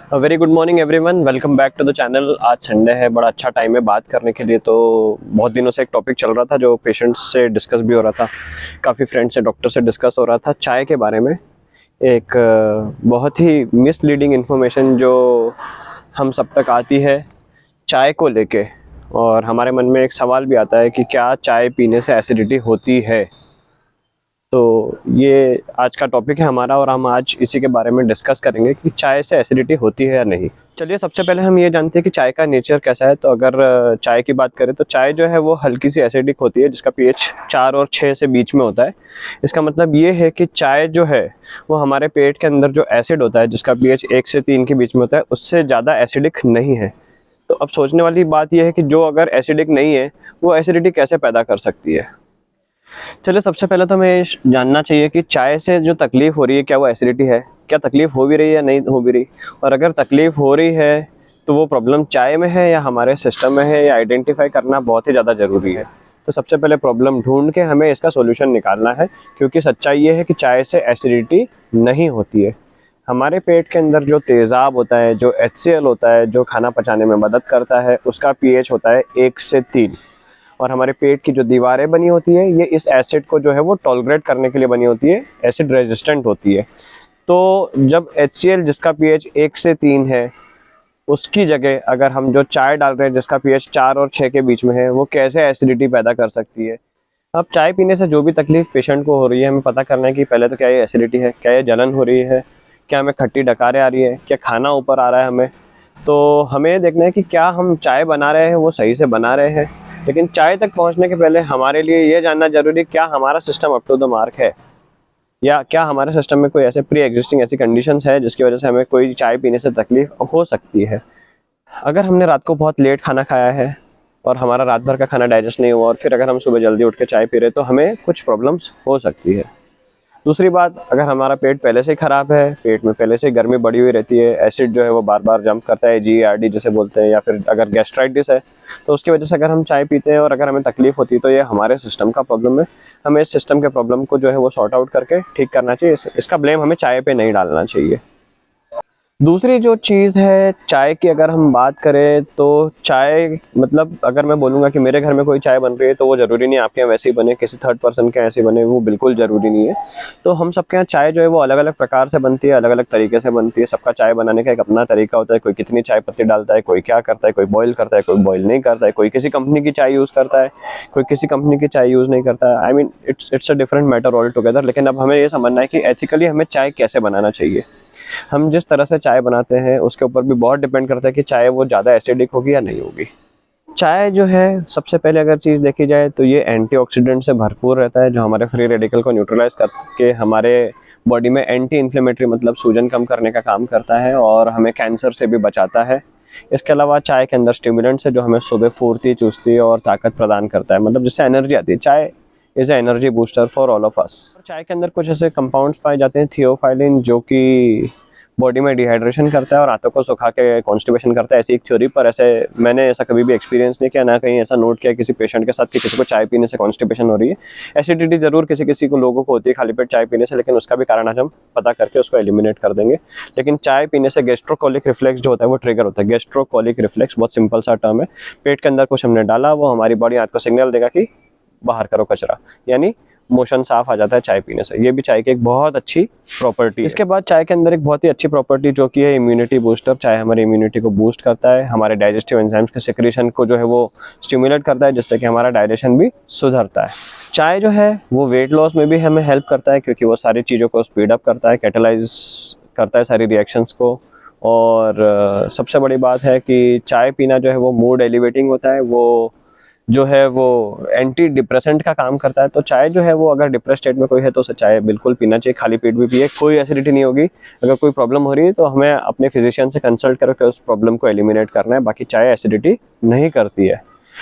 Very good morning everyone, welcome back to the channel. आज Sunday है, बड़ा अच्छा टाइम है बात करने के लिए। तो बहुत दिनों से एक टॉपिक चल रहा था जो पेशेंट्स से डिस्कस भी हो रहा था, काफ़ी फ्रेंड्स से, डॉक्टर से डिस्कस हो रहा था चाय के बारे में। एक बहुत ही मिसलीडिंग इन्फॉर्मेशन जो हम सब तक आती है चाय को लेके, और हमारे मन में एक सवाल भी आता है कि क्या चाय पीने से एसिडिटी होती है। तो ये आज का टॉपिक है हमारा, और हम आज इसी के बारे में डिस्कस करेंगे कि चाय से एसिडिटी होती है या नहीं। चलिए, सबसे पहले हम ये जानते हैं कि चाय का नेचर कैसा है। तो अगर चाय की बात करें तो चाय जो है वो हल्की सी एसिडिक होती है, जिसका पीएच 4 और 6 से बीच में होता है। इसका मतलब ये है कि चाय जो है वो हमारे पेट के अंदर जो एसिड होता है, जिसका पीएच 1 से 3 के बीच में होता है, उससे ज़्यादा एसिडिक नहीं है। तो अब सोचने वाली बात यह है कि जो अगर एसिडिक नहीं है वो एसिडिटी कैसे पैदा कर सकती है। चलिए, सबसे पहले तो हमें जानना चाहिए कि चाय से जो तकलीफ़ हो रही है क्या वो एसिडिटी है? क्या तकलीफ़ हो भी रही है या नहीं हो भी रही? और अगर तकलीफ़ हो रही है तो वो प्रॉब्लम चाय में है या हमारे सिस्टम में है, या आइडेंटिफ़ाई करना बहुत ही ज़्यादा ज़रूरी है। तो सबसे पहले प्रॉब्लम ढूँढ के हमें इसका सॉल्यूशन निकालना है, क्योंकि सच्चाई ये है कि चाय से एसिडिटी नहीं होती है। हमारे पेट के अंदर जो तेज़ाब होता है, जो HCl होता है, जो खाना पचाने में मदद करता है, उसका पीएच होता है 1 से 3। और हमारे पेट की जो दीवारें बनी होती है ये इस एसिड को जो है वो टॉलरेट करने के लिए बनी होती है, एसिड रेजिस्टेंट होती है। तो जब HCl जिसका पीएच 1 से 3 है, उसकी जगह अगर हम जो चाय डाल रहे हैं जिसका पीएच 4 और 6 के बीच में है, वो कैसे एसिडिटी पैदा कर सकती है। अब चाय पीने से जो भी तकलीफ पेशेंट को हो रही है, हमें पता करना है कि पहले तो क्या ये एसिडिटी है, क्या ये जलन हो रही है, क्या हमें खट्टी डकारें आ रही है, क्या खाना ऊपर आ रहा है हमें। तो हमें ये देखना है कि क्या हम चाय बना रहे हैं वो सही से बना रहे हैं। लेकिन चाय तक पहुंचने के पहले हमारे लिए ये जानना जरूरी है क्या हमारा system up to the mark है, या क्या हमारे सिस्टम में कोई ऐसे प्री एग्जिस्टिंग ऐसी कंडीशंस है जिसकी वजह से हमें कोई चाय पीने से तकलीफ हो सकती है। अगर हमने रात को बहुत लेट खाना खाया है और हमारा रात भर का खाना डाइजेस्ट नहीं हुआ, और फिर अगर हम सुबह जल्दी उठ के चाय पी रहे, तो हमें कुछ प्रॉब्लम्स हो सकती है। दूसरी बात, अगर हमारा पेट पहले से ही ख़राब है, पेट में पहले से ही गर्मी बढ़ी हुई रहती है, एसिड जो है वो बार बार जंप करता है, GERD जिसे बोलते हैं, या फिर अगर गैस्ट्राइटिस है, तो उसकी वजह से अगर हम चाय पीते हैं और अगर हमें तकलीफ होती है तो ये हमारे सिस्टम का प्रॉब्लम है। हमें इस सिस्टम के प्रॉब्लम को जो है वो सॉर्ट आउट करके ठीक करना चाहिए। इसका ब्लेम हमें चाय पे नहीं डालना चाहिए। दूसरी जो चीज़ है चाय की, अगर हम बात करें तो चाय मतलब अगर मैं बोलूँगा कि मेरे घर में कोई चाय बन रही है तो वो ज़रूरी नहीं है आपके यहाँ वैसे ही बने, किसी थर्ड पर्सन के ऐसे बने, वो बिल्कुल ज़रूरी नहीं है। तो हम सबके यहाँ चाय जो है वो अलग अलग प्रकार से बनती है, अलग अलग तरीके से बनती है। सबका चाय बनाने का एक अपना तरीका होता है। कोई कितनी चाय पत्ती डालता है, कोई क्या करता है, कोई बॉयल करता है, कोई बॉयल नहीं करता है, कोई किसी कंपनी की चाय यूज़ करता है, कोई किसी कंपनी की चाय यूज़ नहीं करता है। I mean it's a different matter all together. लेकिन अब हमें ये समझना है कि एथिकली हमें चाय कैसे बनाना चाहिए। हम जिस तरह से चाय बनाते हैं उसके ऊपर भी बहुत डिपेंड करता है कि चाय वो ज़्यादा एसिडिक होगी या नहीं होगी। चाय जो है, सबसे पहले अगर चीज़ देखी जाए तो ये एंटीऑक्सीडेंट से भरपूर रहता है, जो हमारे फ्री रेडिकल को न्यूट्रलाइज करके हमारे बॉडी में एंटी इन्फ्लेमेटरी मतलब सूजन कम करने का काम करता है, और हमें कैंसर से भी बचाता है। इसके अलावा चाय के अंदर स्टिमुलेंट्स है जो हमें सुबह फुर्ती, चुस्ती और ताकत प्रदान करता है, मतलब जिससे एनर्जी आती है। चाय is a energy booster for all of us. चाय के अंदर कुछ ऐसे कंपाउंड्स पाए जाते हैं, थियोफाइलिन, जो कि बॉडी में डिहाइड्रेशन करता है और आंतों को सुखा के कॉन्स्टिपेशन करता है, ऐसी एक थ्योरी। पर ऐसे मैंने ऐसा कभी भी एक्सपीरियंस नहीं किया, ना कहीं ऐसा नोट किया किसी पेशेंट के साथ कि किसी को चाय पीने से कॉन्स्टिपेशन हो रही है। एसिडिटी जरूर किसी किसी को लोगों को होती है खाली पेट चाय पीने से, लेकिन उसका भी कारण आज हम पता करके उसको एलिमिनेट कर देंगे। लेकिन चाय पीने से गैस्ट्रोकोलिक रिफ्लेक्स जो होता है वो ट्रिगर होता है। गैस्ट्रोकोलिक रिफ्लेक्स बहुत सिंपल सा टर्म है। पेट के अंदर कुछ हमने डाला, वो हमारी बॉडी आपको सिग्नल देगा कि बाहर करो कचरा, यानी मोशन साफ आ जाता है चाय पीने से। ये भी चाय की एक बहुत अच्छी प्रॉपर्टी है। इसके बाद चाय के अंदर एक बहुत ही अच्छी प्रॉपर्टी जो कि है इम्यूनिटी बूस्टर। चाय हमारी इम्यूनिटी को बूस्ट करता है, हमारे डाइजेस्टिव एंजाइम्स के सिक्रीशन को जो है वो स्टिमुलेट करता है, जिससे कि हमारा डाइजेशन भी सुधरता है। चाय जो है वो वेट लॉस में भी हमें हेल्प करता है, क्योंकि वो सारी चीज़ों को स्पीड अप करता है, कैटेलाइज करता है सारी रिएक्शंस को। और सबसे बड़ी बात है कि चाय पीना जो है वो मूड एलिवेटिंग होता है, वो जो है वो एंटी डिप्रेसेंट का काम करता है। तो चाय जो है वो अगर डिप्रेस स्टेट में कोई है तो उसे चाय बिल्कुल पीना चाहिए, खाली पेट भी पिए, कोई एसिडिटी नहीं होगी। अगर कोई प्रॉब्लम हो रही है तो हमें अपने फिजिशियन से कंसल्ट करके उस प्रॉब्लम को एलिमिनेट करना है। बाकी चाय एसिडिटी नहीं करती है।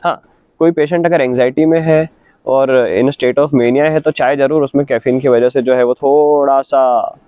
हाँ, कोई पेशेंट अगर एंग्जाइटी में है और इन स्टेट ऑफ मेनिया है तो चाय ज़रूर उसमें कैफीन की वजह से जो है वो थोड़ा सा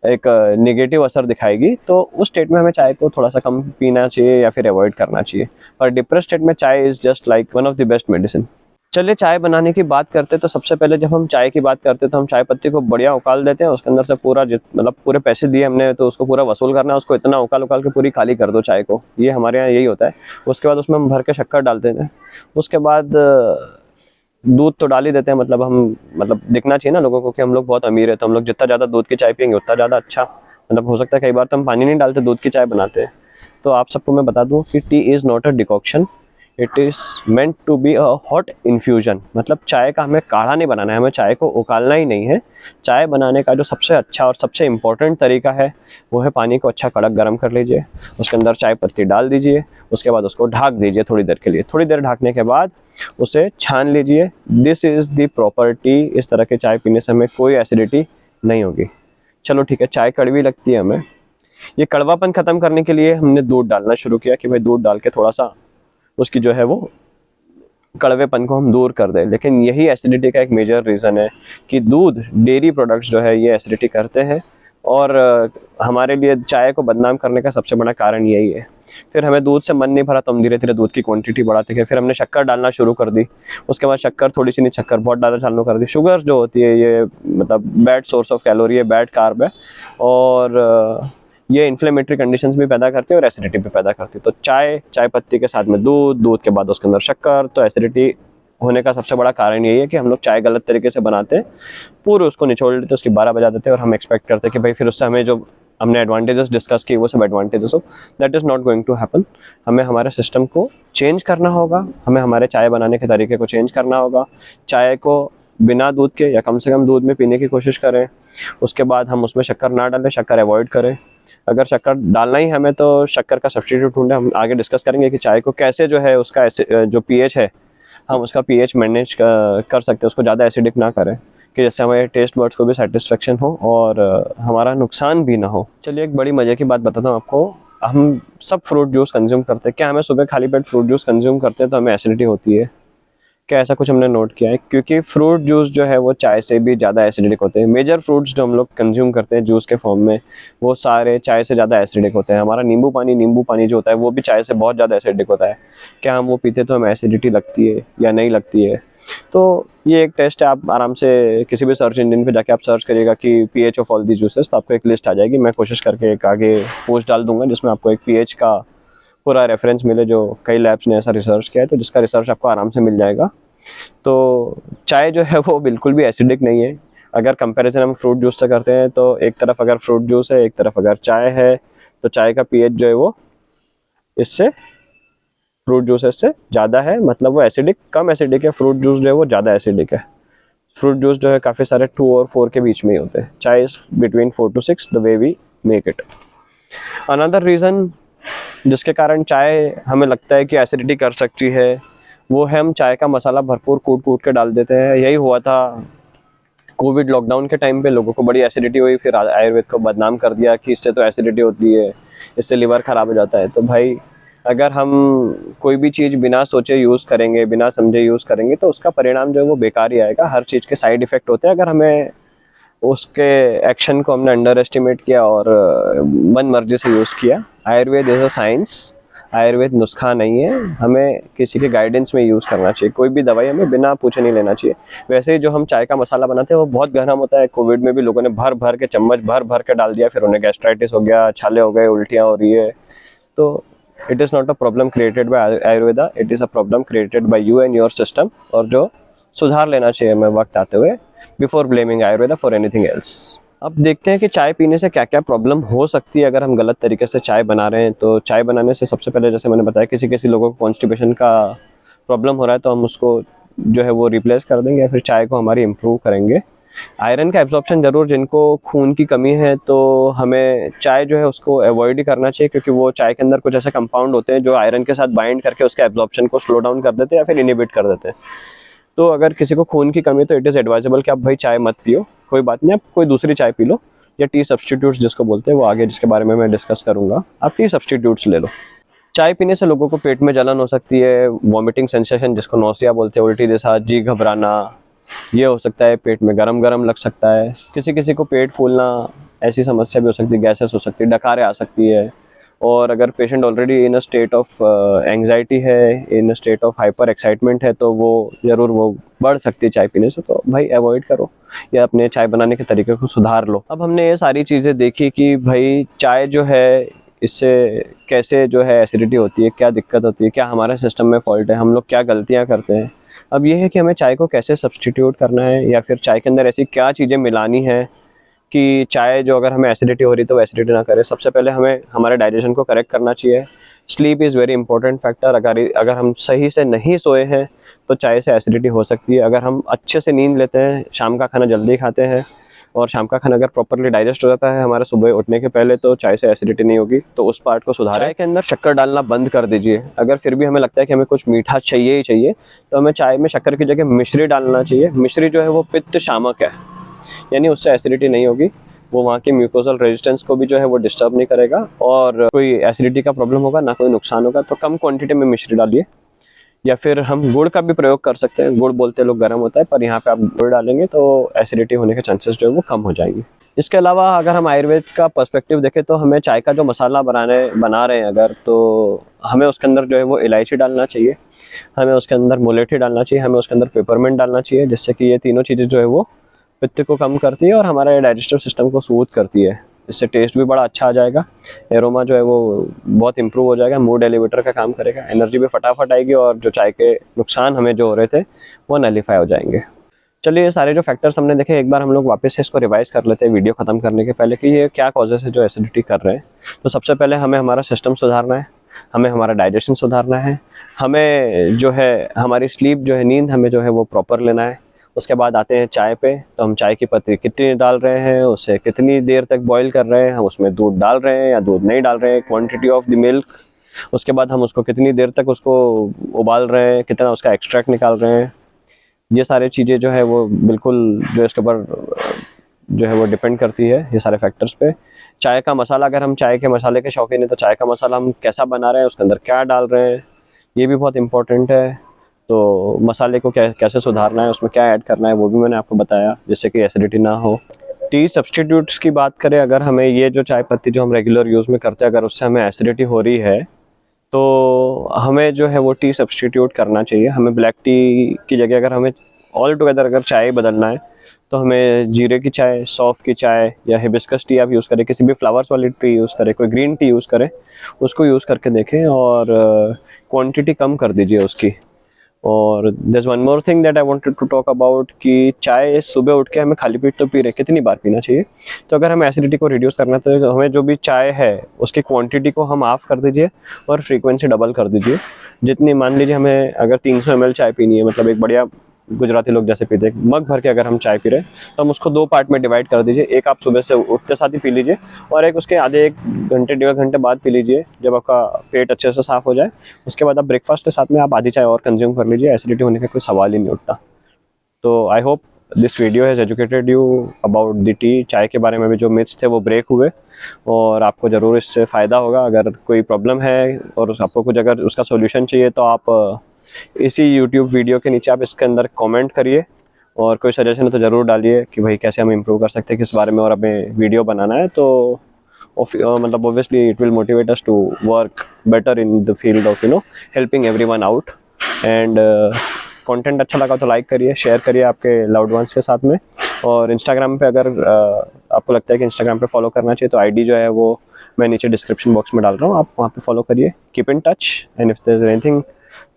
एक नेगेटिव असर दिखाएगी, तो उस स्टेट में हमें चाय को थोड़ा सा कम पीना चाहिए या फिर अवॉइड करना चाहिए। और डिप्रेस स्टेट में चाय is just like one of the best medicine. चलिए चाय बनाने की बात करते हैं, तो सबसे पहले जब हम चाय की बात करते हैं तो हम चाय पत्ती को बढ़िया उकाल देते हैं। उसके अंदर से पूरा मतलब पूरे पैसे दिए हमने तो उसको पूरा वसूल करना है, उसको इतना उकाल उकाल के पूरी खाली कर दो चाय को, ये हमारे यहाँ यही होता है। उसके बाद उसमें हम भर के शक्कर डाल देते हैं। उसके बाद दूध तो डाल ही देते हैं, मतलब हम मतलब दिखना चाहिए ना लोगों को कि हम लोग बहुत अमीर है, तो हम लोग जितना ज़्यादा दूध की चाय पियेंगे उतना ज़्यादा अच्छा। मतलब हो सकता है कई बार तो हम पानी नहीं डालते, दूध की चाय बनाते हैं। तो आप सबको मैं बता दूं कि tea is not a decoction, it is meant to be a hot infusion. मतलब चाय का हमें काढ़ा नहीं बनाना है, हमें चाय को उकालना ही नहीं है। चाय बनाने का जो सबसे अच्छा और सबसे इम्पोर्टेंट तरीका है वो है पानी को अच्छा कड़क गर्म कर लीजिए, उसके अंदर चाय पत्ती डाल दीजिए, उसके बाद उसको ढक दीजिए थोड़ी देर के लिए। थोड़ी देर ढकने के बाद उसे छान लीजिए। This is the property. इस तरह के चाय पीने से हमें कोई एसिडिटी नहीं होगी। चलो ठीक है, चाय कड़वी लगती है हमें, ये कड़वापन खत्म करने के लिए हमने दूध डालना शुरू किया कि भाई दूध डाल के थोड़ा सा उसकी जो है वो कड़वेपन को हम दूर कर दें। लेकिन यही एसिडिटी का एक मेजर रीज़न है कि दूध, डेयरी प्रोडक्ट्स जो है ये एसिडिटी करते हैं, और हमारे लिए चाय को बदनाम करने का सबसे बड़ा कारण यही है। फिर हमें दूध से मन नहीं भरा तो हम धीरे धीरे दूध की क्वांटिटी बढ़ाते गए। फिर हमने शक्कर डालना शुरू कर दी। उसके बाद शक्कर थोड़ी सी नहीं, शक्कर बहुत ज़्यादा डालना कर दी। शुगर जो होती है ये मतलब बैड सोर्स ऑफ कैलोरी है, बैड कार्ब है, और ये इन्फ्लेमेटरी कंडीशंस भी पैदा करती है और एसिडिटी भी पैदा करती है। तो चाय पत्ती के साथ में दूध के बाद उसके अंदर शक्कर, तो एसिडिटी होने का सबसे बड़ा कारण यही है कि हम लोग चाय गलत तरीके से बनाते हैं। पूरे उसको निचोड़ लेते हैं, उसकी 12 बजा देते हैं, और हम एक्सपेक्ट करते हैं कि भाई फिर उससे हमें जो हमने एडवांटेजेस डिस्कस किए वो सब एडवांटेजेस हो। That is not going to happen. हमें हमारे सिस्टम को चेंज करना होगा, हमें हमारे चाय बनाने के तरीके को चेंज करना होगा। चाय को बिना दूध के या कम से कम दूध में पीने की कोशिश करें। उसके बाद हम उसमें शक्कर ना डालें, शक्कर अवॉइड करें। अगर शक्कर डालना ही हमें तो शक्कर का सब्स्टिट्यूट ढूंढें। हम आगे डिस्कस करेंगे कि चाय को कैसे जो है उसका जो पीएच है हम उसका पीएच मैनेज कर सकते हैं, उसको ज़्यादा एसिडिक ना करें कि जिससे हमारे टेस्ट बर्ड्स को भी सेटिस्फेक्शन हो और हमारा नुकसान भी ना हो। चलिए एक बड़ी मज़े की बात बताता हूँ आपको। हम सब फ्रूट जूस कंज्यूम करते हैं, क्या हमें सुबह खाली पेट फ्रूट जूस कंज्यूम करते हैं तो हमें एसिडिटी होती है? क्या ऐसा कुछ हमने नोट किया है? क्योंकि फ्रूट जूस जो है वो चाय से भी ज़्यादा एसिडिक होते हैं। मेजर फ्रूट्स जो हम लोग कंज्यूम करते हैं जूस के फॉर्म में वो सारे चाय से ज़्यादा एसिडिक होते हैं। हमारा नींबू पानी जो होता है वो भी चाय से बहुत ज़्यादा एसिडिक होता है। क्या हम वो पीते तो हमें एसिडिटी लगती है या नहीं लगती है? तो ये एक टेस्ट है, आप आराम से किसी भी सर्च इंजन पे जाके आप सर्च करिएगा कि pH of all the juices, तो आपको एक लिस्ट आ जाएगी। मैं कोशिश करके एक आगे पोस्ट डाल दूंगा जिसमें आपको एक पीएच का पूरा रेफरेंस मिले, जो कई लैब्स ने ऐसा रिसर्च किया है, तो जिसका रिसर्च आपको आराम से मिल जाएगा। तो चाय जो है वो बिल्कुल भी एसिडिक नहीं है। अगर कंपैरिजन हम फ्रूट जूस से करते हैं तो एक तरफ अगर फ्रूट जूस है, एक तरफ अगर चाय है, तो चाय का पीएच जो है वो इससे फ्रूट जूसेस से ज़्यादा है, मतलब वो एसिडिक कम एसिडिक है। फ्रूट जूस जो है वो ज़्यादा एसिडिक है। फ्रूट जूस जो है काफ़ी सारे 2 और 4 के बीच में ही होते हैं। Chai is between 4 to 6 the way we make it. Another reason जिसके कारण चाय हमें लगता है कि एसिडिटी कर सकती है वो है हम चाय का मसाला भरपूर कूट कूट के डाल देते हैं। यही हुआ था कोविड लॉकडाउन के टाइम पे, लोगों को बड़ी एसिडिटी हुई, फिर आयुर्वेद को बदनाम कर दिया कि इससे तो एसिडिटी होती है, इससे लिवर ख़राब हो जाता है। तो भाई अगर हम कोई भी चीज़ बिना सोचे यूज़ करेंगे, बिना समझे यूज़ करेंगे तो उसका परिणाम जो है वो बेकार ही आएगा। हर चीज़ के साइड इफ़ेक्ट होते हैं। अगर हमें उसके एक्शन को हमने अंडर एस्टिमेट किया और मन मर्जी से यूज़ किया। Ayurveda is a science, Ayurveda नुस्खा नहीं है। हमें किसी के गाइडेंस में यूज़ करना चाहिए। कोई भी दवाई हमें बिना पूछे नहीं लेना चाहिए। वैसे ही जो हम चाय का मसाला बनाते हैं वो बहुत गहरा होता है। कोविड में भी लोगों ने भर भर के चम्मच भर भर के डाल दिया, फिर उन्हें गैस्ट्राइटिस हो गया, छाले हो गए, उल्टियाँ हो रही है। तो it is not a problem created by Ayurveda, it is a problem created by you and your system, और जो सुधार लेना चाहिए हमें वक्त आते हुए before blaming Ayurveda for anything else. अब देखते हैं कि चाय पीने से क्या क्या प्रॉब्लम हो सकती है अगर हम गलत तरीके से चाय बना रहे हैं। तो चाय बनाने से सबसे पहले जैसे मैंने बताया किसी किसी लोगों को कॉन्स्टिपेशन का प्रॉब्लम हो रहा है तो हम उसको जो है वो रिप्लेस कर देंगे या फिर चाय को हमारी इम्प्रूव करेंगे। आयरन का एब्जॉर्प्शन ज़रूर, जिनको खून की कमी है तो हमें चाय जो है उसको अवॉइड ही करना चाहिए, क्योंकि वो चाय के अंदर कुछ ऐसे कंपाउंड होते हैं जो आयरन के साथ बाइंड करके उसके एब्जॉर्प्शन को स्लो डाउन कर देते हैं या फिर इनिबिट कर देते हैं। तो अगर किसी को खून की कमी है तो इट इज़ एडवाइजेबल कि आप भाई चाय मत पियो, कोई बात नहीं, आप कोई दूसरी चाय पी लो, या टी सब्स्टिट्यूट्स जिसको बोलते हैं वो आगे जिसके बारे में मैं डिस्कस करूँगा, आप टी सब्स्टिट्यूट्स ले लो। चाय पीने से लोगों को पेट में जलन हो सकती है, वॉमिटिंग सेंसेशन जिसको नौसिया बोलते हैं, उल्टी जैसा, जी घबराना, ये हो सकता है। पेट में गरम गरम लग सकता है, किसी किसी को पेट फूलना, ऐसी समस्या भी हो सकती है, गैसेस हो सकती है, डकारें आ सकती है, और अगर patient already in a state of anxiety है, in a state of hyper excitement है, तो वो ज़रूर वो बढ़ सकती है चाय पीने से। तो भाई अवॉइड करो या अपने चाय बनाने के तरीके को सुधार लो। अब हमने ये सारी चीज़ें देखी कि भाई चाय जो है इससे कैसे जो है एसिडिटी होती है, क्या दिक्कत होती है, क्या हमारे सिस्टम में फॉल्ट है, हम लोग क्या गलतियाँ करते हैं। अब ये है कि हमें चाय को कैसे सब्सटीट्यूट करना है, या फिर चाय के अंदर ऐसी क्या चीज़ें मिलानी है कि चाय जो अगर हमें एसिडिटी हो रही तो वो एसिडिटी ना करे। सबसे पहले हमें हमारे डाइजेशन को करेक्ट करना चाहिए। Sleep is very important factor. अगर हम सही से नहीं सोए हैं तो चाय से एसिडिटी हो सकती है। अगर हम अच्छे से नींद लेते हैं, शाम का खाना जल्दी खाते हैं और शाम का खाना अगर प्रॉपरली डाइजेस्ट हो जाता है हमारे सुबह उठने के पहले, तो चाय से एसिडिटी नहीं होगी। तो उस पार्ट को सुधारें। चाय के अंदर शक्कर डालना बंद कर दीजिए। अगर फिर भी हमें लगता है कि हमें कुछ मीठा चाहिए ही चाहिए, तो हमें चाय में शक्कर की जगह मिश्री डालना चाहिए। मिश्री जो है वो पित्त शामक है, यानी उससे एसिडिटी नहीं होगी। वो वहाँ की म्यूकोजल रेजिस्टेंस को भी जो है वो डिस्टर्ब नहीं करेगा और कोई एसिडिटी का प्रॉब्लम होगा ना, कोई नुकसान होगा। तो कम क्वांटिटी में मिश्री डालिए, या फिर हम गुड़ का भी प्रयोग कर सकते हैं। गुड़ बोलते लोग गर्म होता है, पर यहाँ पे आप गुड़ डालेंगे तो एसिडिटी होने के चांसेस जो है वो कम हो जाएंगे। इसके अलावा अगर हम आयुर्वेद का पर्सपेक्टिव देखें तो हमें चाय का जो मसाला बना रहे हैं अगर, तो हमें उसके अंदर जो है वो इलायची डालना चाहिए, हमें उसके अंदर मुलेठी डालना चाहिए, हमें उसके अंदर पेपरमिंट डालना चाहिए, जिससे कि ये तीनों चीज़ें जो है वो पित्त को कम करती है और हमारे डाइजेस्टिव सिस्टम को स्मूथ करती है। इससे टेस्ट भी बड़ा अच्छा आ जाएगा, एरोमा जो है वो बहुत इंप्रूव हो जाएगा, मूड एलिवेटर का काम करेगा, एनर्जी भी फटाफट आएगी और जो चाय के नुकसान हमें जो हो रहे थे वो नलीफाई हो जाएंगे। चलिए, ये सारे जो फैक्टर्स हमने देखे, एक बार हम लोग वापस से इसको रिवाइज कर लेते हैं वीडियो खत्म करने के पहले कि ये क्या कॉजेस है जो एसिडिटी कर रहे हैं। तो सबसे पहले हमें हमारा सिस्टम सुधारना है, हमें हमारा डाइजेशन सुधारना है, हमें जो है हमारी स्लीप जो है, नींद हमें जो है वो प्रॉपर लेना है। उसके बाद आते हैं चाय पे, तो हम चाय की पत्ती कितनी डाल रहे हैं, उसे कितनी देर तक बॉईल कर रहे हैं, हम उसमें दूध डाल रहे हैं या दूध नहीं डाल रहे हैं, क्वांटिटी ऑफ द मिल्क। उसके बाद हम उसको कितनी देर तक उसको उबाल रहे हैं, कितना उसका एक्सट्रैक्ट निकाल रहे हैं। ये सारी चीज़ें जो है वो बिल्कुल जो इसके ऊपर जो है वो डिपेंड करती है, ये सारे फैक्टर्स पे। चाय का मसाला, अगर हम चाय के मसाले के शौकीन हैं तो चाय का मसाला हम कैसा बना रहे हैं, उसके अंदर क्या डाल रहे हैं, ये भी बहुत इंपॉर्टेंट है। तो मसाले को कैसे सुधारना है, उसमें क्या ऐड करना है, वो भी मैंने आपको बताया, जिससे कि एसिडिटी ना हो। टी सब्सटीट्यूट्स की बात करें, अगर हमें ये जो चाय पत्ती जो हम रेगुलर यूज़ में करते हैं, अगर उससे हमें एसिडिटी हो रही है तो हमें जो है वो टी सब्सटीट्यूट करना चाहिए। हमें ब्लैक टी की जगह अगर हमें ऑल टुगेदर अगर चाय बदलना है तो हमें जीरे की चाय, सौंफ की चाय या हिबिस्कस टी आप यूज़ करें, किसी भी फ्लावर्स वाली टी यूज़ करें, कोई ग्रीन टी यूज़ करें, उसको यूज़ करके देखें और क्वांटिटी कम कर दीजिए उसकी। और there's one more thing that I wanted to talk about कि चाय सुबह उठ के हमें खाली पेट तो पी रहे, कितनी बार पीना चाहिए। तो अगर हमें एसिडिटी को रिड्यूस करना है तो हमें जो भी चाय है उसकी क्वांटिटी को हम हाफ कर दीजिए और फ्रीक्वेंसी डबल कर दीजिए। जितनी, मान लीजिए हमें अगर 300 ml चाय पीनी है, मतलब एक बढ़िया गुजराती लोग जैसे पीते हैं मग भर के, अगर हम चाय पी रहे हैं तो हम उसको 2 पार्ट में डिवाइड कर दीजिए। एक आप सुबह से उठते साथ ही पी लीजिए और एक उसके आधे 1 घंटे 1.5 घंटे बाद पी लीजिए, जब आपका पेट अच्छे से साफ हो जाए। उसके बाद आप ब्रेकफास्ट के साथ में आप आधी चाय और कंज्यूम कर लीजिए, एसिडिटी होने का कोई सवाल ही नहीं उठता। तो I hope this video has educated you about the T. चाय के बारे में भी जो मिथ्स थे वो ब्रेक हुए और आपको ज़रूर इससे फ़ायदा होगा। अगर कोई प्रॉब्लम है और आपको कुछ अगर उसका सोल्यूशन चाहिए तो आप इसी यूट्यूब वीडियो के नीचे आप इसके अंदर कमेंट करिए और कोई सजेशन है तो ज़रूर डालिए कि भाई कैसे हम इम्प्रूव कर सकते हैं, किस बारे में और हमें वीडियो बनाना है। तो मतलब obviously it will motivate us to work better in the field of helping everyone out. And content अच्छा लगा तो लाइक करिए, शेयर करिए आपके लव्ड वंस के साथ में। और इंस्टाग्राम पे अगर आपको लगता है कि इंस्टाग्राम पे फॉलो करना चाहिए तो आईडी जो है वो मैं नीचे डिस्क्रिप्शन बॉक्स में डाल रहा हूँ, आप वहाँ पे फॉलो करिए। Keep in touch and if there is anything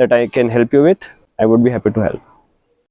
that I can help you with, I would be happy to help.